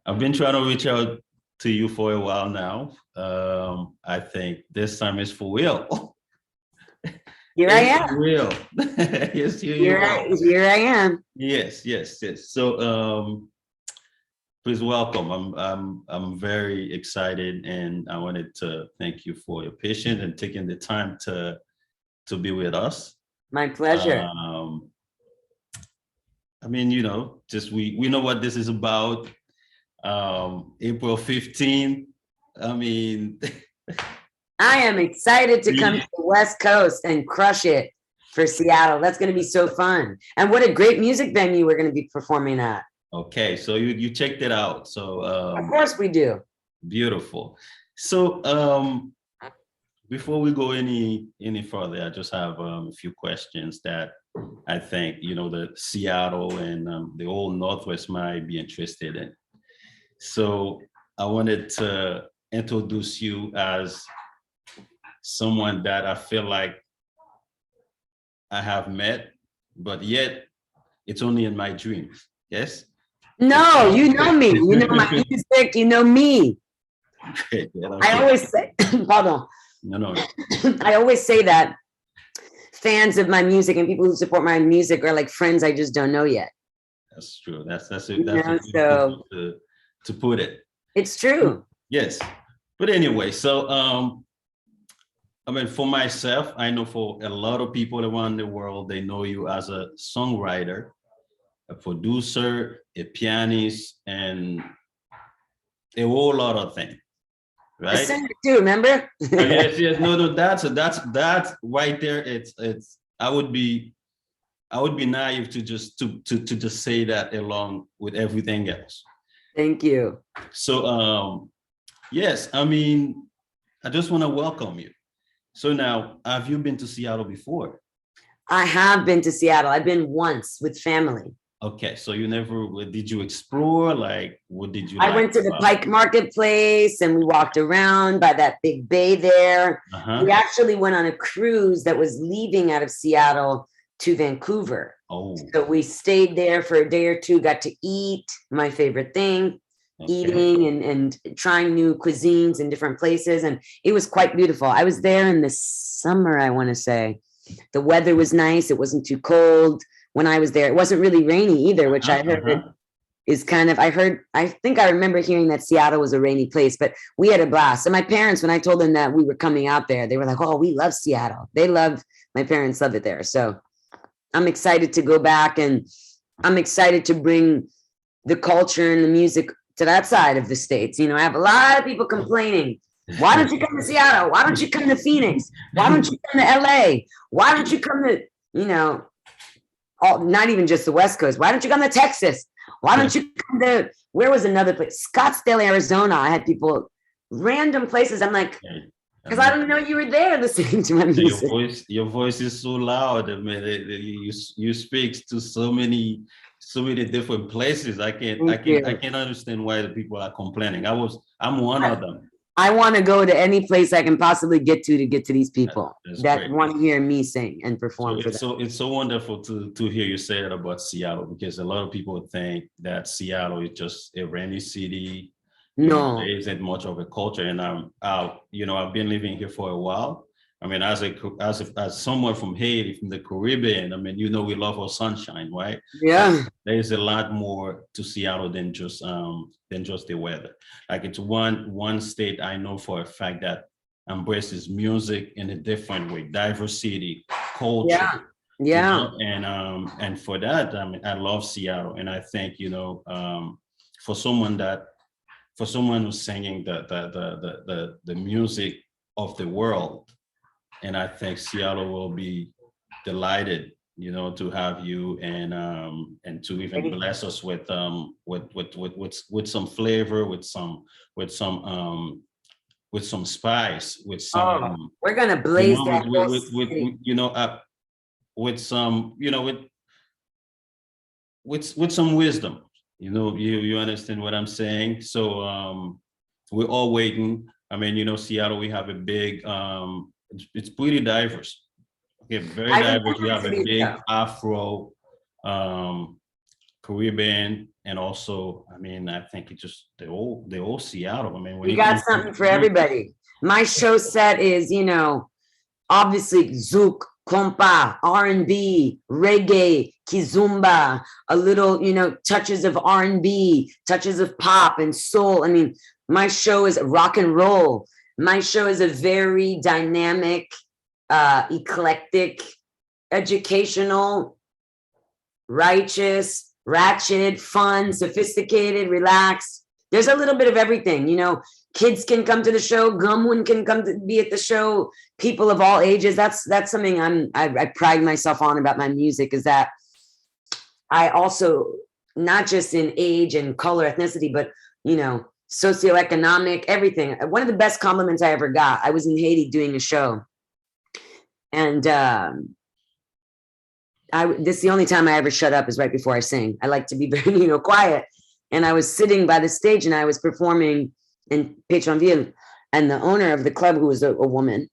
I've been trying to reach out to you for a while now. I think this time is for real. Here I It's am. for real. Yes, here you Here are. I, here I am. Yes, yes, yes. So, please welcome. I'm very excited, and I wanted to thank you for your patience and taking the time to be with us. My pleasure. Um, I mean, just we know what this is about. April 15th. I mean, I am excited to come yeah, to the West Coast and crush it for Seattle. That's going to be so fun. And what a great music venue we're going to be performing at. okay, so you checked it out. So Of course we do. beautiful. So before we go any further, I just have a few questions that I think the Seattle and the whole Northwest might be interested in. So I wanted to introduce you as someone that I feel like I have met, but yet it's only in my dreams. Yes. No, you know me. You know my music. You know me. Okay, yeah, I okay. always say, pardon. No, no, I always say that fans of my music and people who support my music are like friends I just don't know yet. that's true. That's You a know, beautiful way so to put it. it's true. Yes. But anyway, so I mean, for myself, I know for a lot of people around the world, they know you as a songwriter, a producer, a pianist, and a whole lot of things, A right? singer too, remember? Yes, yes, no, no, that's right there. It's I would be naive to just to just say that along with everything else. Thank you. So yes, I mean, I just want to welcome you. So now, have you been to Seattle before? I have been to Seattle. I've been once with family. Okay, so you never did you explore? Like, what did you I like went to the about? Pike Marketplace and we walked around by that big bay there. Uh-huh. We actually went on a cruise that was leaving out of Seattle to Vancouver. Oh, So we stayed there for a day or two, got to eat, my favorite thing, okay. eating and trying new cuisines in different places. And it was quite beautiful. I was there in the summer, I want to say. The weather was nice. It wasn't too cold when I was there. It wasn't really rainy either, which I Uh-huh, heard uh-huh. is kind of, I think I remember hearing that Seattle was a rainy place, but we had a blast. And my parents, when I told them that we were coming out there, they were like, oh, we love Seattle. My parents love it there. So I'm excited to go back and I'm excited to bring the culture and the music to that side of the States. You know, I have a lot of people complaining. Why don't you come to Seattle? Why don't you come to Phoenix? Why don't you come to LA? Why don't you come to, you know, not even just the West Coast? Why don't you come to Texas? Why don't you come to, where was another place? Scottsdale, Arizona. I had people, random places. I'm like, Okay. because I didn't know you were there listening to my music. Your voice is so loud. I mean, you speak to so many different places. I can't understand why the people are complaining. I'm one of them. I want to go to any place I can possibly get to these people that Great. want to hear me sing and perform for them. It's so wonderful to hear you say that about Seattle, because a lot of people think that Seattle is just a rainy city. No. There isn't much of a culture, and I've been living here for a while. I mean, as someone from Haiti, from the Caribbean, I mean, we love our sunshine, right? Yeah. There is a lot more to Seattle than just the weather. Like, it's one state I know for a fact that embraces music in a different way, diversity, culture. Yeah. Yeah. And for that, I mean, I love Seattle, and I think for someone who's singing the music of the world, and I think Seattle will be delighted, to have you, and to even bless us with some flavor, with some spice, with Oh, some, we're gonna blaze that whole with city. with some, with some wisdom. You understand what I'm saying? So we're all waiting. I mean, Seattle, we have a big, it's pretty diverse. Okay, very I would diverse. We want it have to a be big so. Afro, um, Caribbean, and also, I mean, I think it's just the old Seattle. I mean, when You it got comes to something for everybody. My show set is, obviously zouk, compa, R&B, reggae, kizumba, a little, touches of R&B, touches of pop and soul. I mean, my show is rock and roll. My show is a very dynamic, eclectic, educational, righteous, ratchet, fun, sophisticated, relaxed. There's a little bit of everything, kids can come to the show, Gumwin can come to be at the show, people of all ages. That's something I pride myself on about my music, is that I also, not just in age and color, ethnicity, but socioeconomic, everything. One of the best compliments I ever got, I was in Haiti doing a show, and this is the only time I ever shut up, is right before I sing. I like to be very, quiet. And I was sitting by the stage and I was performing in Pétionville. And the owner of the club, who was a woman,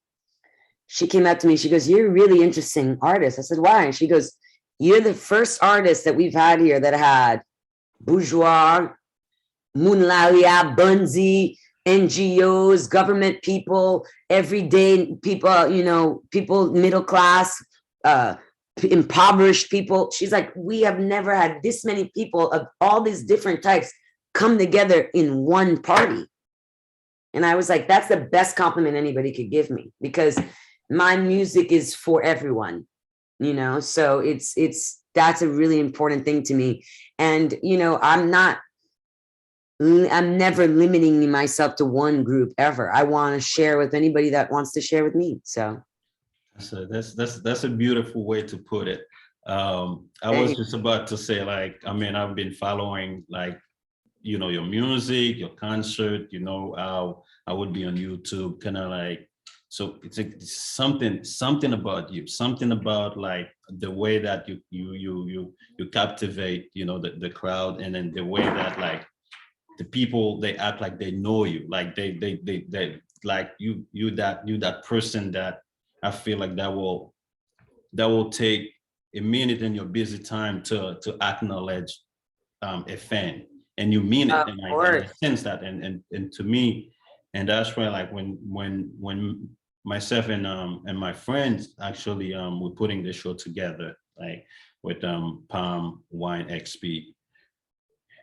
she came up to me. She goes, "You're a really interesting artist." I said, "Why?" And she goes, "You're the first artist that we've had here that had bourgeois, Moonlalia, Bunzi, NGOs, government people, everyday people, people middle class, impoverished people." She's like, "We have never had this many people of all these different types come together in one party." And I was like, that's the best compliment anybody could give me, because my music is for everyone, so that's a really important thing to me. And I'm never limiting myself to one group ever. I want to share with anybody that wants to share with me. So that's a beautiful way to put it. I was just about to say, like, I mean, I've been following, like, your music, your concert, I would be on YouTube, kind of like, so it's like something about you, something about, like, the way that you captivate, the crowd, and then the way that, like, the people, they act like they know you, like they like you that person that I feel like that will take a minute in your busy time to acknowledge a fan, and you mean it, and I sense that, and to me, and that's why, like, when myself and my friends actually we're putting this show together, like, with Palm Wine XP,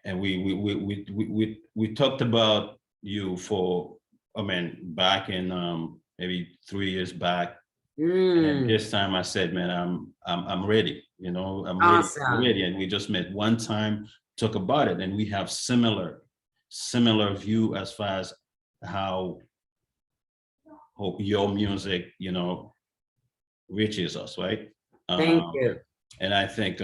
and we talked about you for, I mean, back in maybe 3 years back. And this time I said, man, I'm ready. I'm awesome. ready. And we just met one time, talk about it, and we have similar view as far as how your music, reaches us, right? Thank you. And I think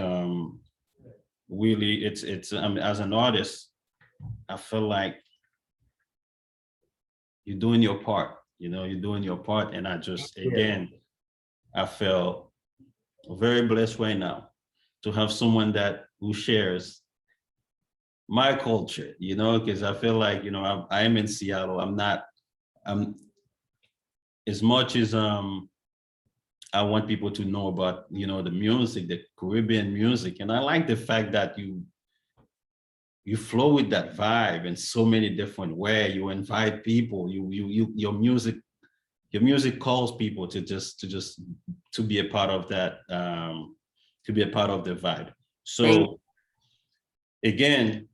really, it's as an artist, I feel like you're doing your part. You're doing your part, and I just, again, I feel very blessed right now to have someone who shares my culture, because I feel like, I am in Seattle. I'm as much as I want people to know about, the music, the Caribbean music. And I like the fact that you flow with that vibe in so many different ways. You invite people, your music calls people to be a part of that, to be a part of the vibe. So again,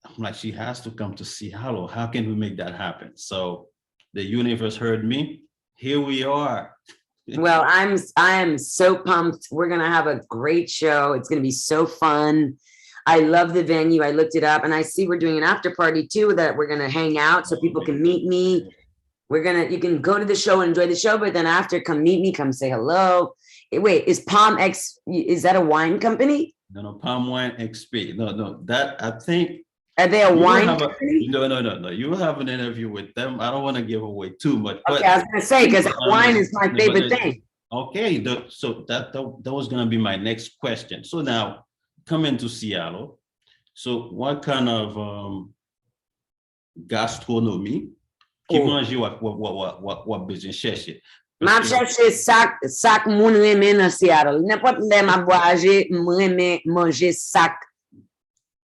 I'm like, she has to come to Seattle. How can we make that happen? So the universe heard me. Here we are. Well, I am so pumped. We're gonna have a great show. It's gonna be so fun. I love the venue. I looked it up, and I see we're doing an after party too, that we're gonna hang out so people can meet me. You can go to the show and enjoy the show, but then after, come meet me, come say hello. Wait, is that a wine company? No, Palm Wine XP. No, that, I think. Are they a wine company? No. You will have an interview with them. I don't want to give away too much. Okay, I was gonna say, because wine is my favorite thing. Okay, so that was gonna be my next question. So now, coming to Seattle, so what kind of gastronomy qui mange what business cherche? M'a cherché sac moun reme dans Seattle. N'importe le m'a voyagé, m'reme manger sac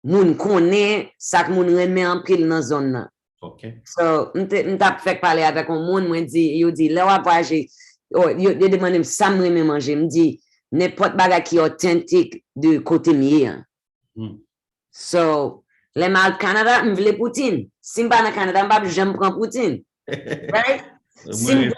moun connaît, sac moun reme en pile dans zone nan. Okay. So, m'tap fait parler avec un moun, moi dit, yo dit, là, voyager, yo demande ça m'reme manger, m'di, n'importe bagay qui authentique de côté mien. So, les mal Canada, m'vle poutine. Si m'pa dans Canada, m'pa j'aime prendre poutine. Right? C'est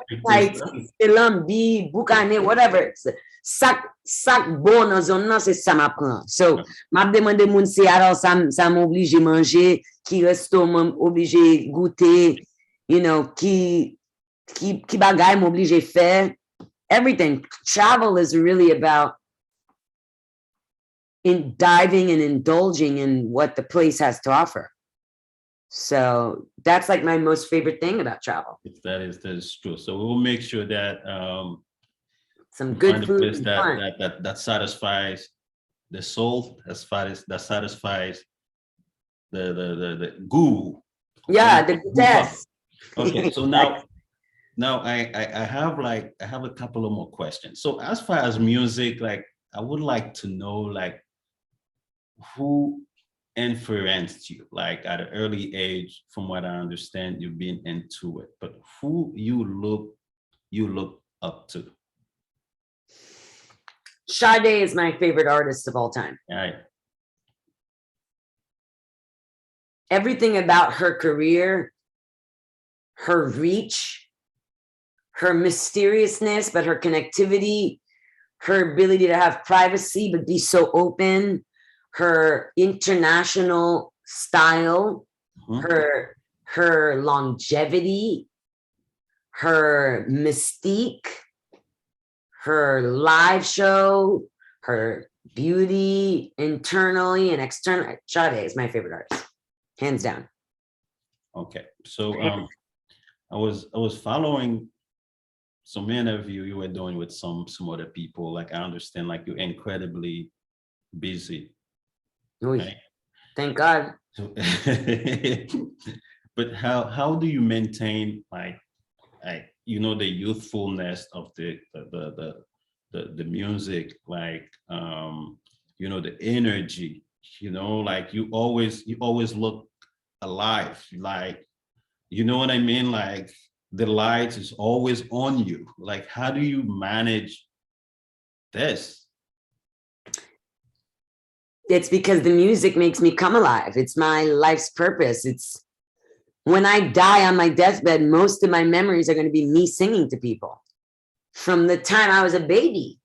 lambi, boucané, whatever. Sac bon dans zone nan, c'est ça m'apprend. So, m'a demandé moun si alors ça m'oblige manger, qui resto m'oblige goûter, you know, qui bagay m'oblige faire. Everything. Travel is really about in diving and indulging in what the place has to offer. So that's like my most favorite thing about travel. That is true. So we'll make sure that some good food and that satisfies the soul, that satisfies the goo. Yeah, the test. Okay, so now I have a couple of more questions. So as far as music, like I would like to know like who influenced you, like at an early age. From what I understand, you've been into it, but who you look up to? Sade is my favorite artist of all time. Right. Everything about her career, her reach, her mysteriousness, but her connectivity, her ability to have privacy but be so open, her international style, her longevity, her mystique, her live show, her beauty internally and externally. Sade is my favorite artist, hands down. Okay, so I was following some interview you were doing with some other people. Like I understand, like you're incredibly busy. Right? Thank God. So, but how do you maintain like you know the youthfulness of the music, like you know the energy, you know, like you always look alive, like you know what I mean, like the light is always on you. Like how do you manage this? It's because the music makes me come alive. It's my life's purpose. It's when I die on my deathbed, most of my memories are going to be me singing to people from the time I was a baby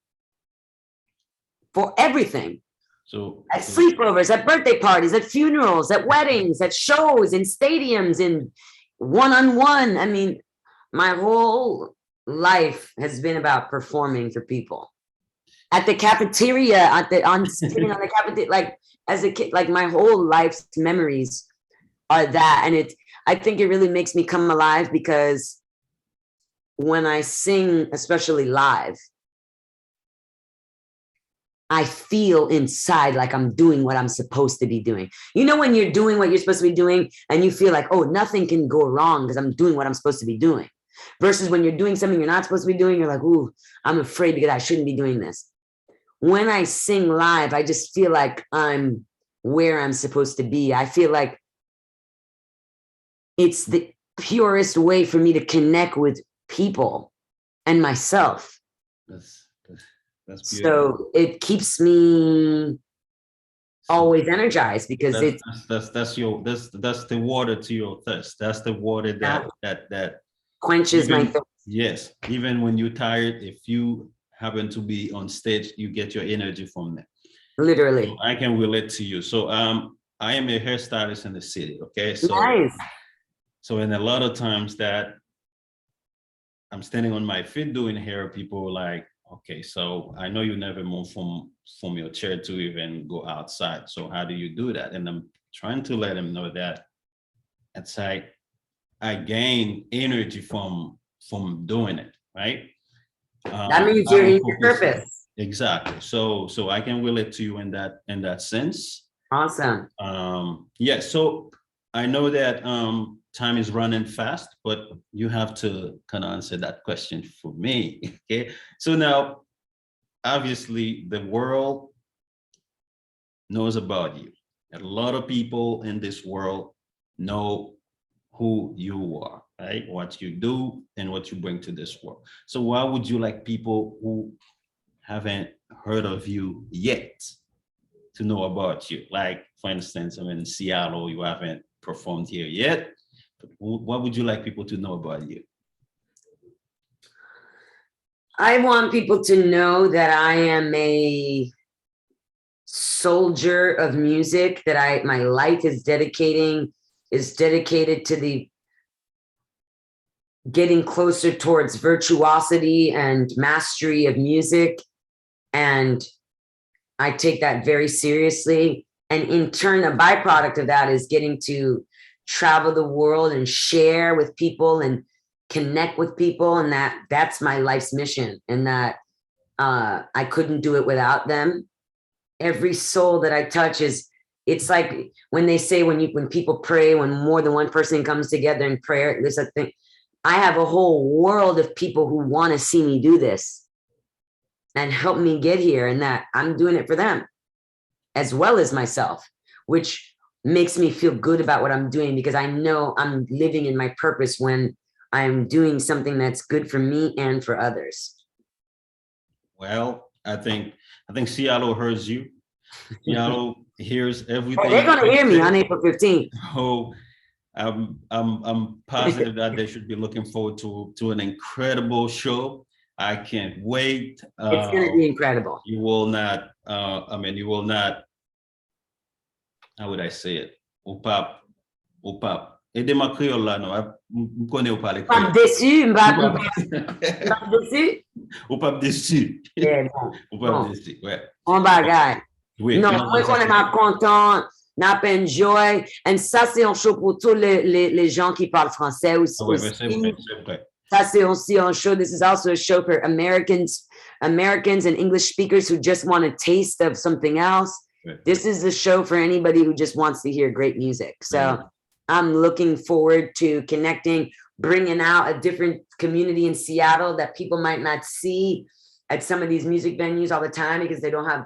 for everything. So at sleepovers, at birthday parties, at funerals, at weddings, at shows, in stadiums, in one-on-one. I mean, my whole life has been about performing for people. At the cafeteria, sitting on the cafeteria, like as a kid, like my whole life's memories are that. And I think it really makes me come alive because when I sing, especially live, I feel inside like I'm doing what I'm supposed to be doing. You know, when you're doing what you're supposed to be doing and you feel like, oh, nothing can go wrong because I'm doing what I'm supposed to be doing. Versus when you're doing something you're not supposed to be doing, you're like, ooh, I'm afraid because I shouldn't be doing this. When I sing live, I just feel like I'm where I'm supposed to be. I feel like it's the purest way for me to connect with people and myself. That's beautiful. So it keeps me always energized because that's the water to your thirst. That's the water that quenches my thirst. Yes, even when you're tired, if you happen to be on stage, you get your energy from there. Literally. So I can relate to you. So I am a hairstylist in the city. Okay. So nice. So in a lot of times that I'm standing on my feet doing hair, people like, okay, so I know you never move from your chair to even go outside. So how do you do that? And I'm trying to let them know that it's like I gain energy from doing it, right? That means you're in your purpose. Exactly. So I can relate to you in that sense. Awesome. Yeah. So I know that time is running fast, but you have to kind of answer that question for me. Okay. So now, obviously, the world knows about you. A lot of people in this world know who you are, right? What you do and what you bring to this world. So why would you like people who haven't heard of you yet to know about you? Like, for instance, I'm in Seattle, you haven't performed here yet. What would you like people to know about you? I want people to know that I am a soldier of music, that my life is dedicated to the getting closer towards virtuosity and mastery of music. And I take that very seriously. And in turn, a byproduct of that is getting to travel the world and share with people and connect with people. And that's my life's mission. And that I couldn't do it without them. Every soul that I touch it's like when they say when people pray, when more than one person comes together in prayer, there's a thing. I have a whole world of people who want to see me do this and help me get here, and that I'm doing it for them as well as myself, which makes me feel good about what I'm doing, because I know I'm living in my purpose when I'm doing something that's good for me and for others. Well, I think Seattle hears you. Seattle hears everything. They're gonna hear me on April 15th. Oh, I'm positive that they should be looking forward to an incredible show. I can't wait. It's gonna be incredible. You will not. You will not. How would I say it? Opap, opap. Aidez-moi créole là, non? Je connais ou pas les Pas créoles. déçu, pas déçu. Opap déçu. Yeah, Opap bon. déçu. Ouais. On bagaille. Oui. Non, moi, on est ma content, n'a pas enjoy. Et ça, c'est un show pour tous les gens qui parlent français aussi. Ouais, c'est vrai, c'est vrai. Ça, c'est aussi un show. This is also a show for Americans and English speakers who just want a taste of something else. Right. This is a show for anybody who just wants to hear great music. So I'm looking forward to connecting, bringing out a different community in Seattle that people might not see at some of these music venues all the time, because they don't have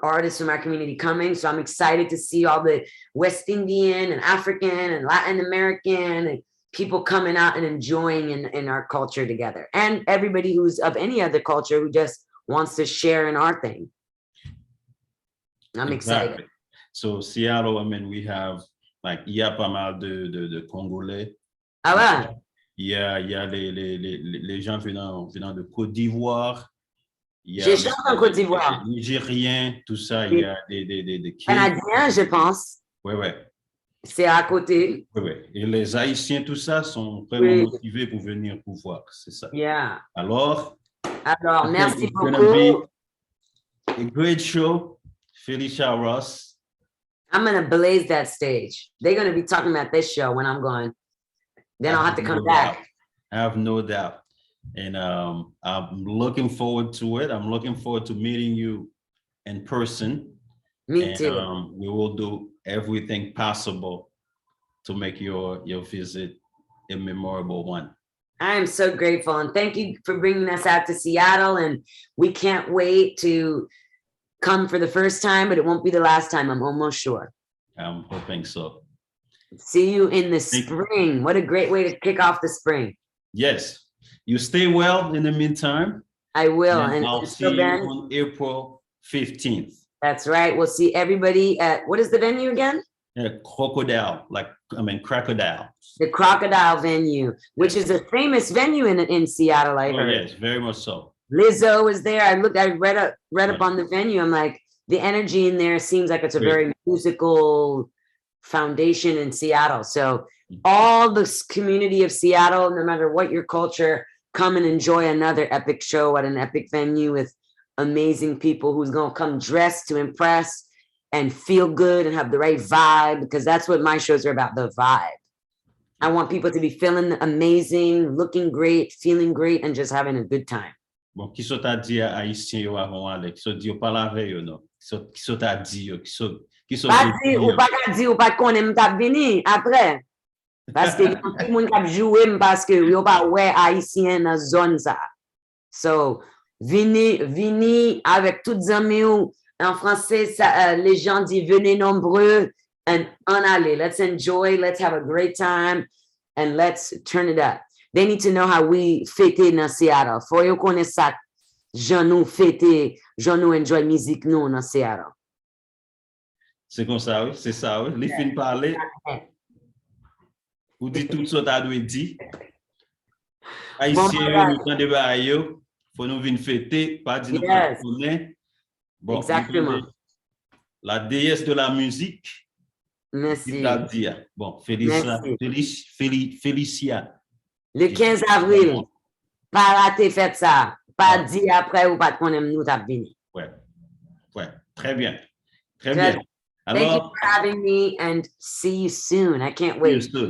artists from our community coming. So I'm excited to see all the West Indian and African and Latin American and people coming out and enjoying in our culture together, and everybody who's of any other culture who just wants to share in our thing. I'm excited. So Seattle, we have il y a pas mal de Congolais. Ah ouais? Il y a les gens venant de Côte d'Ivoire. J'ai chanté en Côte d'Ivoire. Nigériens, tout ça. Il y a des Canadiens, je pense. Ouais. C'est à côté. Ouais. Et les Haïtiens, tout ça, sont vraiment motivés pour venir pour voir. C'est ça. Yeah. Alors, merci beaucoup. It's gonna be a great show. Phyllisia Ross. I'm going to blaze that stage. They're going to be talking about this show when I'm gone. Then I'll have to come back. I have no doubt. And I'm looking forward to it. I'm looking forward to meeting you in person. Me too. We will do everything possible to make your visit a memorable one. I am so grateful. And thank you for bringing us out to Seattle. And we can't wait to come for the first time, but it won't be the last time. I'm almost sure. I'm hoping so. See you in the spring. What a great way to kick off the spring. Yes. You stay well in the meantime. I will. And I'll see you on April 15th. That's right. We'll see everybody at, what is the venue again? Crocodile. The Crocodile venue, which is a famous venue in Seattle, I heard. Yes, very much so. Lizzo was there. I read up on the venue. I'm like, the energy in there seems like it's a very musical foundation in Seattle. So all this community of Seattle, no matter what your culture, come and enjoy another epic show at an epic venue with amazing people who's going to come dressed to impress and feel good and have the right vibe, because that's what my shows are about, the vibe. I want people to be feeling amazing, looking great, feeling great, and just having a good time. Bon, qui sont à dire haïtien yo avant Alex, so dit yo pas la veille yo non. Qui sont à dire yo, qui sont Pas di, ou venus. pas qu'à dire, ou pas qu'on aime t'a vini après. Parce que y a tout le monde qui a joué parce que yo pas ouais haïtien dans zone ça. So, vini avec toutes amis ou en français, ça, les gens disent venez nombreux and en aller. Let's enjoy, let's have a great time and let's turn it up. They need to know how we fête dans Seattle. Faut yo connaître ça. J'en nous fête, j'en nous enjoy musique nous dans Seattle. C'est comme ça, oui, c'est ça, oui. Les films parler, ou dit tout ça, t'as dû dire. Haïtien, nous sommes des il faut nous venir fêter, pas dire nous Yes. connaître. Bon, Exactement. la déesse de la musique. Merci. Bon, Phyllisia. Le 15 avril, pas rater fête ça. Pas dire après ou pas qu'on aime nous t'as venu. Ouais, ouais, très bien. Très bien. Thank you for having me and see you soon. I can't wait.